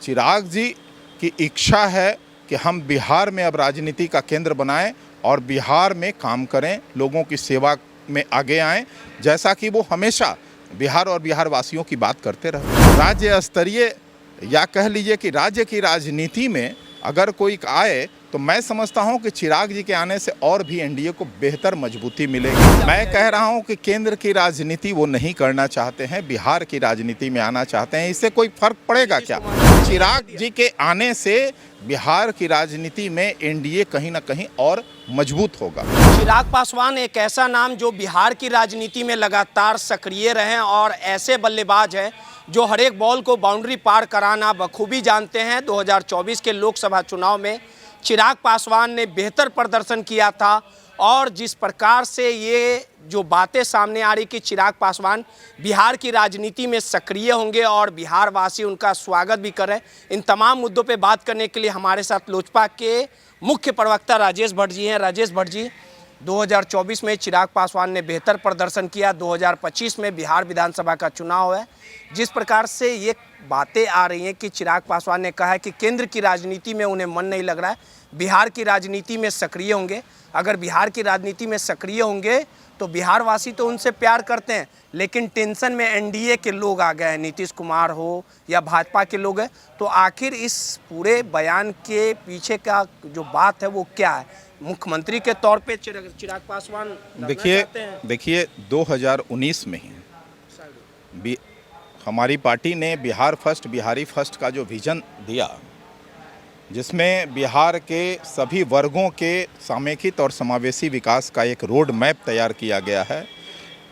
चिराग जी की इच्छा है कि हम बिहार में अब राजनीति का केंद्र बनाएं और बिहार में काम करें, लोगों की सेवा में आगे आएं, जैसा कि वो हमेशा बिहार और बिहार वासियों की बात करते रहे। राज्य स्तरीय या कह लीजिए कि राज्य की राजनीति में अगर कोई आए तो मैं समझता हूं कि चिराग जी के आने से और भी एनडीए को बेहतर मजबूती मिलेगी। मैं कह रहा हूं कि केंद्र की राजनीति वो नहीं करना चाहते हैं, बिहार की राजनीति में आना चाहते हैं। इससे कोई फर्क पड़ेगा क्या? चिराग जी के आने से बिहार की राजनीति में एनडीए कहीं ना कहीं और मजबूत होगा। चिराग पासवान एक ऐसा नाम जो बिहार की राजनीति में लगातार सक्रिय रहे और ऐसे बल्लेबाज हैं जो हर एक बॉल को बाउंड्री पार कराना बखूबी जानते हैं। 2024 के लोकसभा चुनाव में चिराग पासवान ने बेहतर प्रदर्शन किया था और जिस प्रकार से ये जो बातें सामने आ रही कि चिराग पासवान बिहार की राजनीति में सक्रिय होंगे और बिहार वासी उनका स्वागत भी कर रहे हैं, इन तमाम मुद्दों पे बात करने के लिए हमारे साथ लोजपा के मुख्य प्रवक्ता राजेश भट्ट जी हैं। राजेश भट्ट जी, 2024 में चिराग पासवान ने बेहतर प्रदर्शन किया, 2025 में बिहार विधानसभा का चुनाव है। जिस प्रकार से ये बातें आ रही हैं कि चिराग पासवान ने कहा है कि केंद्र की राजनीति में उन्हें मन नहीं लग रहा है, बिहार की राजनीति में सक्रिय होंगे। अगर बिहार की राजनीति में सक्रिय होंगे तो बिहार वासी तो उनसे प्यार करते हैं, लेकिन टेंशन में एनडीए के लोग आ गए हैं, नीतीश कुमार हो या भाजपा के लोग हैं। तो आखिर इस पूरे बयान के पीछे का जो बात है वो क्या है? मुख्यमंत्री के तौर पे चिराग पासवान देखिए 2019 में ही हमारी पार्टी ने बिहार फर्स्ट, बिहारी फर्स्ट का जो विजन दिया, जिसमें बिहार के सभी वर्गों के समेकित और समावेशी विकास का एक रोड मैप तैयार किया गया है,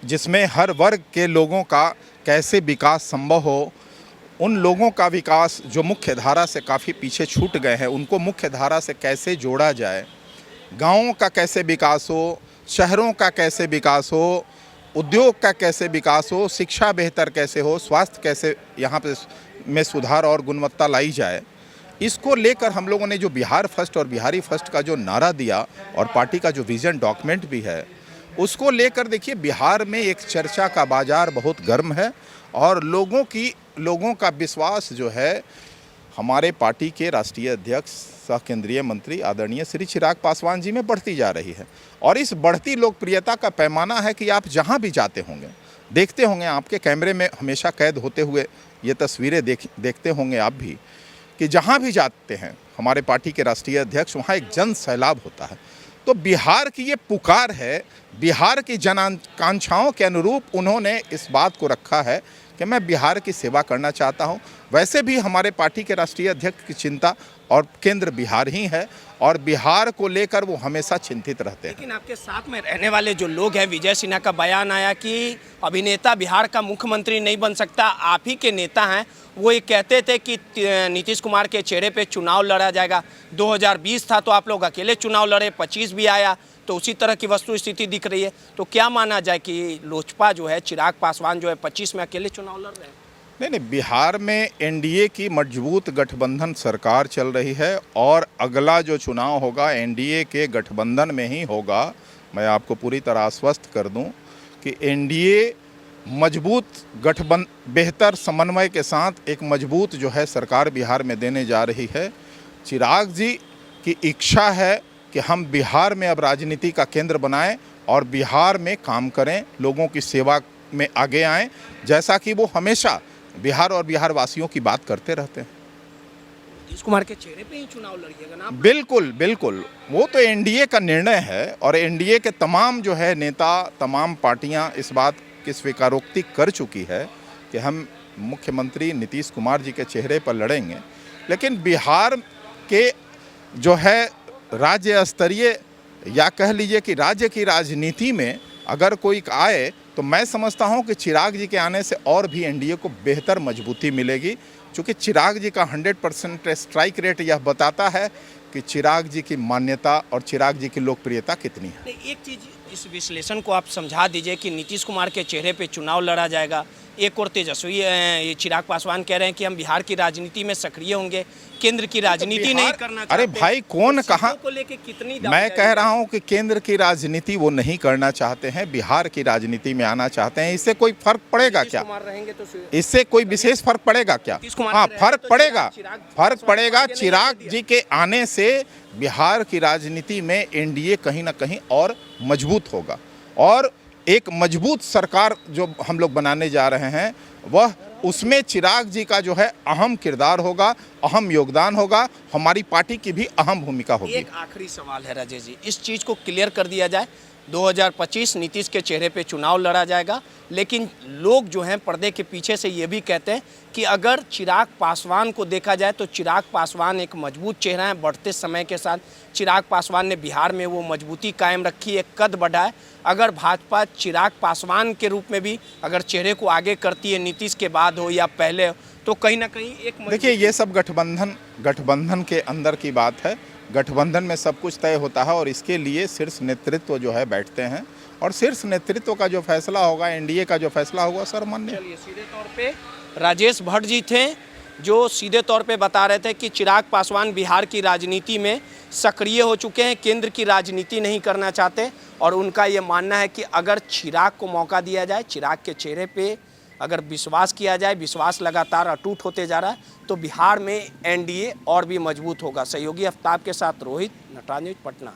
जिसमें हर वर्ग के लोगों का कैसे विकास संभव हो, उन लोगों का विकास जो मुख्य धारा से काफ़ी पीछे छूट गए हैं उनको मुख्य धारा से कैसे जोड़ा जाए, गाँवों का कैसे विकास हो, शहरों का कैसे विकास हो, उद्योग का कैसे विकास हो, शिक्षा बेहतर कैसे हो, स्वास्थ्य कैसे यहाँ पे में सुधार और गुणवत्ता लाई जाए, इसको लेकर हम लोगों ने जो बिहार फर्स्ट और बिहारी फर्स्ट का जो नारा दिया और पार्टी का जो विजन डॉक्यूमेंट भी है उसको लेकर देखिए बिहार में एक चर्चा का बाजार बहुत गर्म है और लोगों का विश्वास जो है हमारे पार्टी के राष्ट्रीय अध्यक्ष सह केंद्रीय मंत्री आदरणीय श्री चिराग पासवान जी में बढ़ती जा रही है। और इस बढ़ती लोकप्रियता का पैमाना है कि आप जहां भी जाते होंगे, देखते होंगे, आपके कैमरे में हमेशा कैद होते हुए ये तस्वीरें देखते होंगे आप भी, कि जहां भी जाते हैं हमारे पार्टी के राष्ट्रीय अध्यक्ष, वहां एक जन सैलाब होता है। तो बिहार की ये पुकार है, बिहार की जन आकांक्षाओं के अनुरूप उन्होंने इस बात को रखा है कि मैं बिहार की सेवा करना चाहता हूं। वैसे भी हमारे पार्टी के राष्ट्रीय अध्यक्ष की चिंता और केंद्र बिहार ही है और बिहार को लेकर वो हमेशा चिंतित रहते हैं। लेकिन आपके साथ में रहने वाले जो लोग हैं, विजय सिन्हा का बयान आया कि अभिनेता बिहार का मुख्यमंत्री नहीं बन सकता, आप ही के नेता हैं। वो ये कहते थे कि नीतीश कुमार के चेहरे पे चुनाव लड़ा जाएगा। 2020 था तो आप लोग अकेले चुनाव लड़े, 25 भी आया तो उसी तरह की वस्तु स्थिति दिख रही है। तो क्या माना जाए कि लोजपा जो है, चिराग पासवान जो है 25 में अकेले चुनाव लड़ रहे हैं? नहीं, बिहार में एनडीए की मजबूत गठबंधन सरकार चल रही है और अगला जो चुनाव होगा एनडीए के गठबंधन में ही होगा। मैं आपको पूरी तरह आश्वस्त कर दूं कि एनडीए मजबूत बेहतर समन्वय के साथ एक मजबूत जो है सरकार बिहार में देने जा रही है। चिराग जी की इच्छा है कि हम बिहार में अब राजनीति का केंद्र बनाएं और बिहार में काम करें, लोगों की सेवा में आगे आएं, जैसा कि वो हमेशा बिहार और बिहार वासियों की बात करते रहते हैं। नीतीश कुमार के चेहरे पे ही चुनाव लड़िएगा ना? बिल्कुल बिल्कुल, वो तो एनडीए का निर्णय है और एनडीए के तमाम जो है नेता, तमाम पार्टियां इस बात की स्वीकारोक्ति कर चुकी है कि हम मुख्यमंत्री नीतीश कुमार जी के चेहरे पर लड़ेंगे। लेकिन बिहार के जो है राज्य स्तरीय या कह लीजिए कि राज्य की राजनीति में अगर कोई आए तो मैं समझता हूं कि चिराग जी के आने से और भी एनडीए को बेहतर मजबूती मिलेगी, क्योंकि चिराग जी का 100% स्ट्राइक रेट यह बताता है कि चिराग जी की मान्यता और चिराग जी की लोकप्रियता कितनी है। एक चीज़ इस विश्लेषण को आप समझा दीजिए कि नीतीश कुमार के चेहरे पे चुनाव लड़ा जाएगा। एक और तेजस्वी ये चिराग पासवान कह रहे हैं कि हम बिहार की राजनीति में सक्रिय होंगे, केंद्र की राजनीति नहीं करना चाहते। अरे भाई कौन सीटों कहा? को लेके कितनी मैं कह रहा हूं कि केंद्र की राजनीति वो नहीं करना चाहते हैं, बिहार की राजनीति में आना चाहते हैं। इससे कोई फर्क पड़ेगा क्या? रहेंगे तो इससे कोई विशेष फर्क पड़ेगा क्या? नीतीश कुमार हाँ, के फर्क रहेंगे तो पड़ेगा, फर्क पासवान पड़ेगा। आगे नहीं चिराग दिया। जी के आने से बिहार की राजनीति में एनडीए कहीं ना कहीं और मजबूत होगा, और एक मजबूत सरकार जो हम लोग बनाने जा रहे हैं वह उसमें चिराग जी का जो है अहम किरदार होगा, अहम योगदान होगा, हमारी पार्टी की भी अहम भूमिका होगी। एक आखिरी सवाल है राजेश जी, इस चीज़ को क्लियर कर दिया जाए। 2025 नीतीश के चेहरे पे चुनाव लड़ा जाएगा, लेकिन लोग जो हैं पर्दे के पीछे से ये भी कहते हैं कि अगर चिराग पासवान को देखा जाए तो चिराग पासवान एक मजबूत चेहरा है। बढ़ते समय के साथ चिराग पासवान ने बिहार में वो मजबूती कायम रखी, एक कद बढ़ा है। अगर भाजपा चिराग पासवान के रूप में भी अगर चेहरे को आगे करती है, नीतीश के बाद हो या पहले हो, तो कहीं ना कहीं एक देखिए ये सब गठबंधन के अंदर की बात है। गठबंधन में सब कुछ तय होता है और इसके लिए शीर्ष नेतृत्व जो है बैठते हैं, और शीर्ष नेतृत्व का जो फैसला होगा, एनडीए का जो फैसला होगा सर्वमान्य। चलिए, सीधे तौर पे राजेश भट्ट जी थे जो सीधे तौर पे बता रहे थे कि चिराग पासवान बिहार की राजनीति में सक्रिय हो चुके हैं, केंद्र की राजनीति नहीं करना चाहते, और उनका ये मानना है कि अगर चिराग को मौका दिया जाए, चिराग के चेहरे पे अगर विश्वास किया जाए, विश्वास लगातार अटूट होते जा रहा है, तो बिहार में एनडीए और भी मजबूत होगा। सहयोगी आफ्ताब के साथ रोहित, नटराज न्यूज़, पटना।